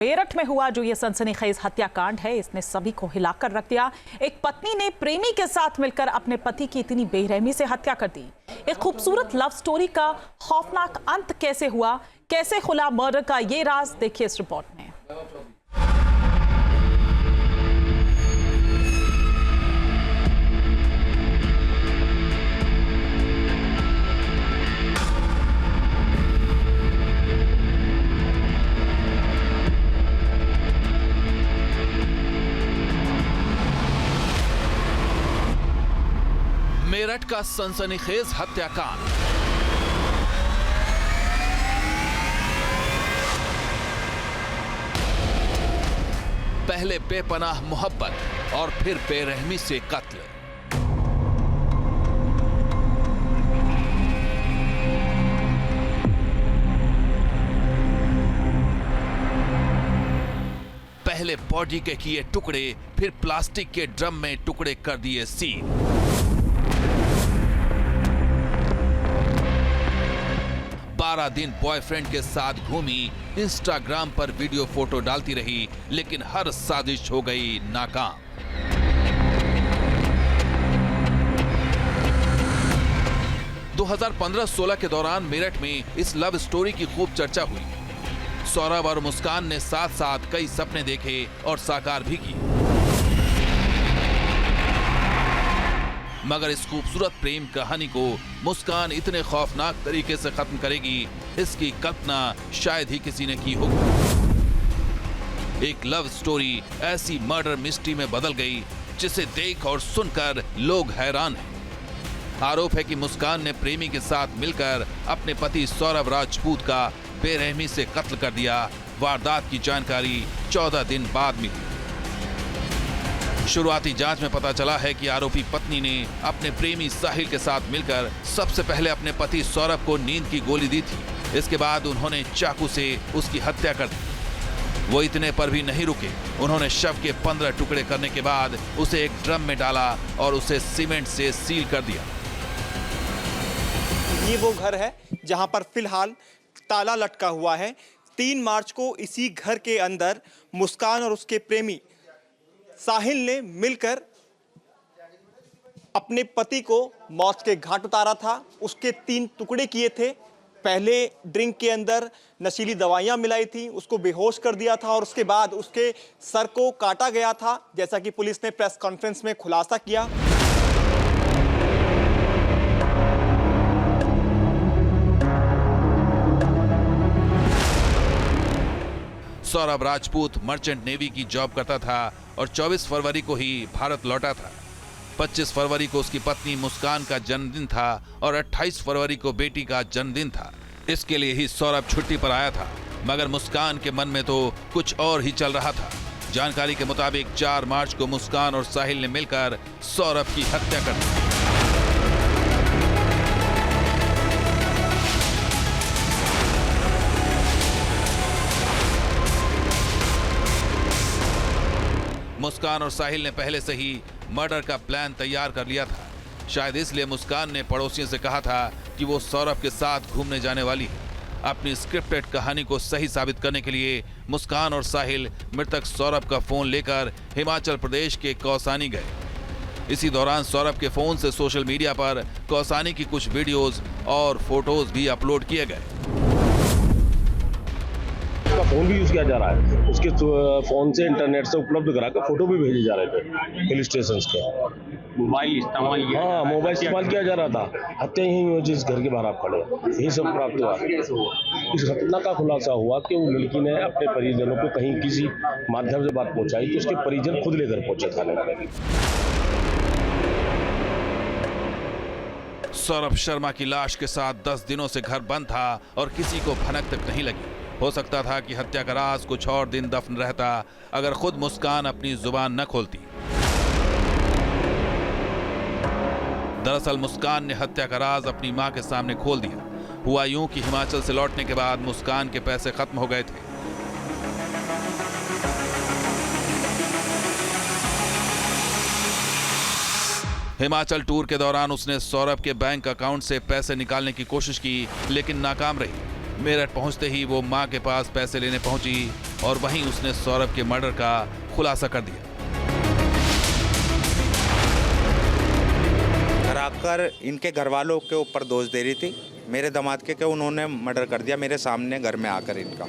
मेरठ में हुआ जो ये सनसनीखेज हत्याकांड है, इसने सभी को हिलाकर रख दिया। एक पत्नी ने प्रेमी के साथ मिलकर अपने पति की इतनी बेरहमी से हत्या कर दी। एक खूबसूरत लव स्टोरी का खौफनाक अंत कैसे हुआ, कैसे खुला मर्डर का ये राज, देखिए इस रिपोर्ट में। मेरठ का सनसनीखेज हत्याकांड। पहले बेपनाह मोहब्बत और फिर बेरहमी से कत्ल। पहले बॉडी के किए टुकड़े, फिर प्लास्टिक के ड्रम में टुकड़े कर दिए सील। 12 दिन बॉयफ्रेंड के साथ घूमी, इंस्टाग्राम पर वीडियो फोटो डालती रही, लेकिन हर साजिश हो गई नाकाम। दो 2015-16 के दौरान मेरठ में इस लव स्टोरी की खूब चर्चा हुई। सौरभ और मुस्कान ने साथ साथ कई सपने देखे और साकार भी किए, मगर इस खूबसूरत प्रेम कहानी को मुस्कान इतने खौफनाक तरीके से खत्म करेगी, इसकी कल्पना शायद ही किसी ने की होगी। एक लव स्टोरी ऐसी मर्डर मिस्ट्री में बदल गई जिसे देख और सुनकर लोग हैरान हैं। आरोप है कि मुस्कान ने प्रेमी के साथ मिलकर अपने पति सौरभ राजपूत का बेरहमी से कत्ल कर दिया। वारदात की जानकारी 14 दिन बाद मिली। शुरुआती जांच में पता चला है कि आरोपी पत्नी ने अपने प्रेमी साहिल के साथ मिलकर सबसे पहले अपने पति सौरभ को नींद की गोली दी थी। इसके बाद उन्होंने चाकू से उसकी हत्या कर दी। वो इतने पर भी नहीं रुके, उन्होंने शव के 15 टुकड़े करने के बाद उसे एक ड्रम में डाला और उसे सीमेंट से सील कर दिया। ये वो घर है जहां पर फिलहाल ताला लटका हुआ है। 3 मार्च को इसी घर के अंदर मुस्कान और उसके प्रेमी साहिल ने मिलकर अपने पति को मौत के घाट उतारा था। उसके 3 टुकड़े किए थे। पहले ड्रिंक के अंदर नशीली दवाइयां मिलाई थी, उसको बेहोश कर दिया था और उसके बाद उसके सर को काटा गया था, जैसा कि पुलिस ने प्रेस कॉन्फ्रेंस में खुलासा किया। सौरभ राजपूत मर्चेंट नेवी की जॉब करता था और 24 फरवरी को ही भारत लौटा था। 25 फरवरी को उसकी पत्नी मुस्कान का जन्मदिन था और 28 फरवरी को बेटी का जन्मदिन था। इसके लिए ही सौरभ छुट्टी पर आया था, मगर मुस्कान के मन में तो कुछ और ही चल रहा था। जानकारी के मुताबिक 4 मार्च को मुस्कान और साहिल ने मिलकर सौरभ की हत्या कर दी। मुस्कान और साहिल ने पहले से ही मर्डर का प्लान तैयार कर लिया था। शायद इसलिए मुस्कान ने पड़ोसियों से कहा था कि वो सौरभ के साथ घूमने जाने वाली है। अपनी स्क्रिप्टेड कहानी को सही साबित करने के लिए मुस्कान और साहिल मृतक सौरभ का फोन लेकर हिमाचल प्रदेश के कौसानी गए। इसी दौरान सौरभ के फोन से सोशल मीडिया पर कौसानी की कुछ वीडियोस और फोटोज भी अपलोड किए गए। फोन भी यूज किया जा रहा है, उसके फोन से इंटरनेट से उपलब्ध करा कर फोटो भी भेजे जा रहे थे हिल स्टेशन के। मोबाइल इस्तेमाल किया, हाँ मोबाइल इस्तेमाल किया जा रहा था। हत्या यही हुई जिस घर के बाहर आप खड़े, यही सब प्राप्त हुआ। इस घटना का खुलासा हुआ कि वो लड़की ने अपने परिजनों को कहीं किसी माध्यम से बात पहुंचाई तो उसके परिजन खुद लेकर पहुंचे थाने में। सौरभ शर्मा की लाश के साथ 10 दिनों से घर बंद था और किसी को भनक तक नहीं लगी। हो सकता था कि हत्या का राज कुछ और दिन दफन रहता अगर खुद मुस्कान अपनी जुबान न खोलती। दरअसल मुस्कान ने हत्या का राज अपनी मां के सामने खोल दिया। हुआ यूं कि हिमाचल से लौटने के बाद मुस्कान के पैसे खत्म हो गए थे। हिमाचल टूर के दौरान उसने सौरभ के बैंक अकाउंट से पैसे निकालने की कोशिश की, लेकिन नाकाम रही। मेरठ पहुंचते ही वो मां के पास पैसे लेने पहुंची, और वहीं उसने सौरभ के मर्डर का खुलासा कर दिया। घर आकर इनके घर वालों के ऊपर दोष दे रही थी मेरे दामाद के कि उन्होंने मर्डर कर दिया मेरे सामने घर में आकर इनका।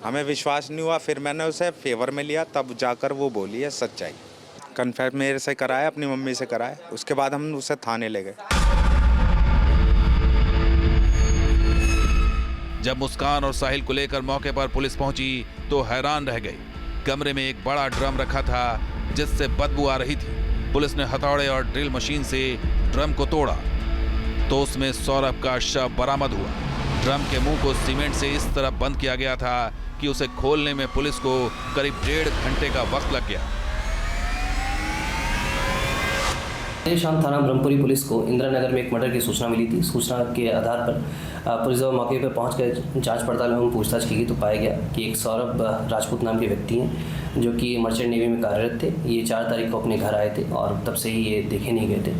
हमें विश्वास नहीं हुआ, फिर मैंने उसे फेवर में लिया, तब जाकर वो बोली है सच्चाई। कन्फेस मेरे से कराया, अपनी मम्मी से कराया, उसके बाद हम उसे थाने ले गए। जब मुस्कान और साहिल को लेकर मौके पर पुलिस पहुंची तो हैरान रह गई। कमरे में एक बड़ा ड्रम रखा था जिससे बदबू आ रही थी। पुलिस ने हथौड़े और ड्रिल मशीन से ड्रम को तोड़ा तो उसमें सौरभ का शव बरामद हुआ। ड्रम के मुंह को सीमेंट से इस तरह बंद किया गया था कि उसे खोलने में पुलिस को करीब 1.5 घंटे का वक्त लग गया। देर शाम थाना ब्रह्मपुरी पुलिस को इंदिरा नगर में एक मर्डर की सूचना मिली थी। सूचना के आधार पर पुलिस जब मौके पर पहुंच कर जांच पड़ताल एवं पूछताछ की गई तो पाया गया कि एक सौरभ राजपूत नाम के व्यक्ति हैं जो कि मर्चेंट नेवी में कार्यरत थे। ये 4 तारीख को अपने घर आए थे और तब से ही ये देखे नहीं गए थे।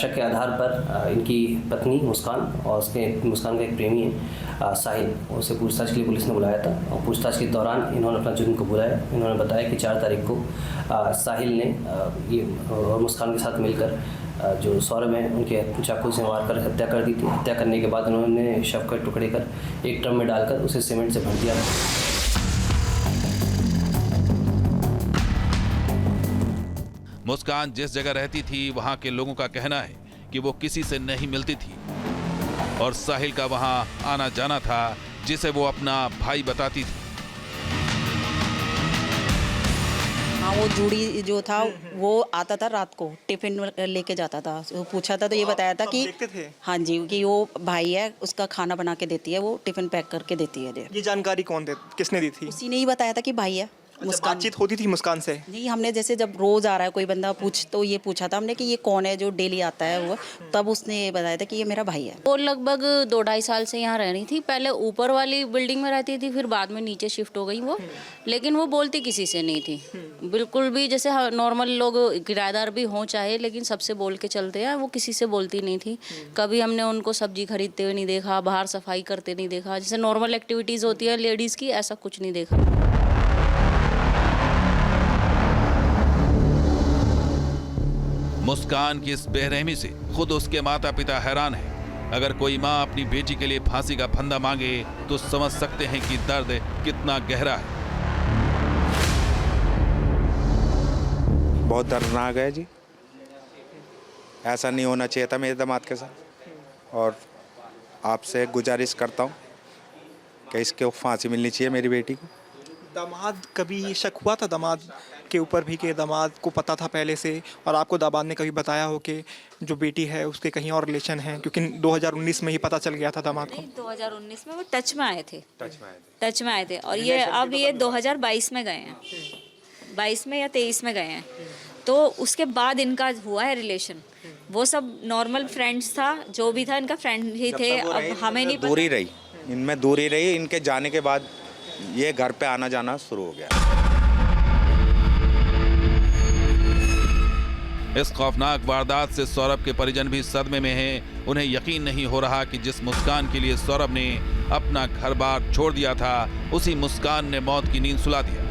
शक के आधार पर इनकी पत्नी मुस्कान और मुस्कान का एक प्रेमी है साहिल, उसे पूछताछ के लिए पुलिस ने बुलाया था और पूछताछ के दौरान इन्होंने अपना जुर्म कबूला है। इन्होंने बताया कि 4 तारीख को साहिल ने ये और मुस्कान के साथ मिलकर जो सौरभ है उनके चाकू से मारकर हत्या कर दी थी। हत्या करने के बाद उन्होंने शव के टुकड़े कर एक ड्रम में डालकर उसे सीमेंट से भर दिया। मुस्कान जिस जगह रहती थी वहां के लोगों का कहना है कि वो किसी से नहीं मिलती थी और साहिल का वहां आना जाना था जिसे वो अपना भाई बताती थी। हाँ, वो जूड़ी जो था वो आता था रात को, टिफिन लेके जाता था। वो पूछा था तो ये बताया था कि देखते थे? हाँ जी, कि वो भाई है, उसका खाना बना के देती है, वो टिफिन पैक करके देती है। ये जानकारी किसने दी थी? उसी ने ही बताया था कि भाई है। मुस्कान बातचीत होती थी मुस्कान से? नहीं, हमने जैसे जब रोज आ रहा है कोई बंदा तो ये पूछा था हमने कि ये कौन है जो डेली आता है वो, तब उसने ये बताया था कि ये मेरा भाई है। वो लगभग 2-2.5 साल से यहाँ रह रही थी। पहले ऊपर वाली बिल्डिंग में रहती थी, फिर बाद में नीचे शिफ्ट हो गई वो। लेकिन वो बोलती किसी से नहीं थी बिल्कुल भी। जैसे नॉर्मल लोग किराएदार भी हों चाहे, लेकिन सबसे बोल के चलते हैं, वो किसी से बोलती नहीं थी। कभी हमने उनको सब्जी खरीदते हुए नहीं देखा, बाहर सफाई करते नहीं देखा। जैसे नॉर्मल एक्टिविटीज़ होती है लेडीज़ की, ऐसा कुछ नहीं देखा। मुस्कान की इस बेरहमी से खुद उसके माता पिता हैरान हैं। अगर कोई माँ अपनी बेटी के लिए फांसी का फंदा मांगे तो समझ सकते हैं कि दर्द कितना गहरा है। बहुत दर्दनाक है जी, ऐसा नहीं होना चाहिए था मेरे दामाद के साथ। और आपसे गुजारिश करता हूँ कि इसके फांसी मिलनी चाहिए मेरी बेटी को। दामाद, कभी शक हुआ था दामाद के ऊपर भी कि दामाद को पता था पहले से, और आपको दामाद ने कभी बताया हो कि जो बेटी है उसके कहीं और रिलेशन है? क्योंकि 2019 में ही पता चल गया था दामाद को। 2019 में वो टच में आए थे और ये अब ये 2022 में गए हैं, 22 में या 23 में गए हैं। तो उसके बाद इनका हुआ है रिलेशन। वो सब नॉर्मल फ्रेंड्स था, जो भी था इनका फ्रेंड ही थे। अब हमें नहीं पता। दूरी रही, इनमें दूरी रही। इनके जाने के बाद ये घर पे आना जाना शुरू हो गया। इस खौफनाक वारदात से सौरभ के परिजन भी सदमे में हैं। उन्हें यकीन नहीं हो रहा कि जिस मुस्कान के लिए सौरभ ने अपना घर-बार छोड़ दिया था, उसी मुस्कान ने मौत की नींद सुला दिया।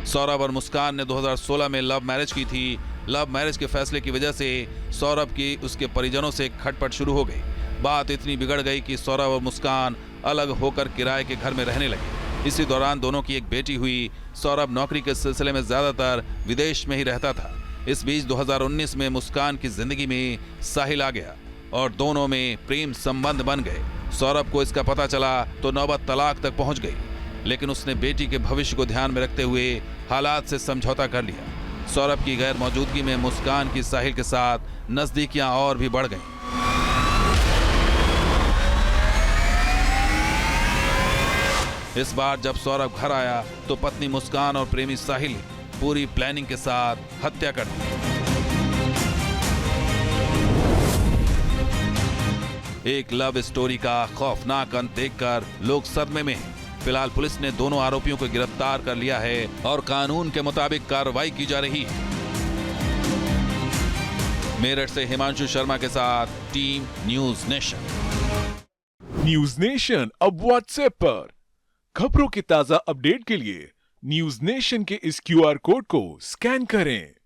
सौरभ और मुस्कान ने 2016 में लव मैरिज की थी। लव मैरिज के फैसले की वजह से सौरभ की उसके परिजनों से खटपट शुरू हो गई। बात इतनी बिगड़ गई कि सौरभ और मुस्कान अलग होकर किराए के घर में रहने लगे। इसी दौरान दोनों की एक बेटी हुई। सौरभ नौकरी के सिलसिले में ज्यादातर विदेश में ही रहता था। इस बीच 2019 में मुस्कान की जिंदगी में साहिल आ गया और दोनों में प्रेम संबंध बन गए। सौरभ को इसका पता चला तो नौबत तलाक तक पहुंच गई, लेकिन उसने बेटी के भविष्य को ध्यान में रखते हुए हालात से समझौता कर लिया। सौरभ की गैर मौजूदगी में मुस्कान की साहिल के साथ नजदीकियां और भी बढ़ गईं। इस बार जब सौरभ घर आया तो पत्नी मुस्कान और प्रेमी साहिल पूरी प्लानिंग के साथ हत्या कर दी। एक लव स्टोरी का खौफनाक अंत देखकर लोग सदमे में हैं। फिलहाल पुलिस ने दोनों आरोपियों को गिरफ्तार कर लिया है और कानून के मुताबिक कार्रवाई की जा रही है। मेरठ से हिमांशु शर्मा के साथ team news nation. News nation अब व्हाट्सएप पर खबरों के ताजा अपडेट के लिए न्यूज नेशन के इस QR कोड को स्कैन करें।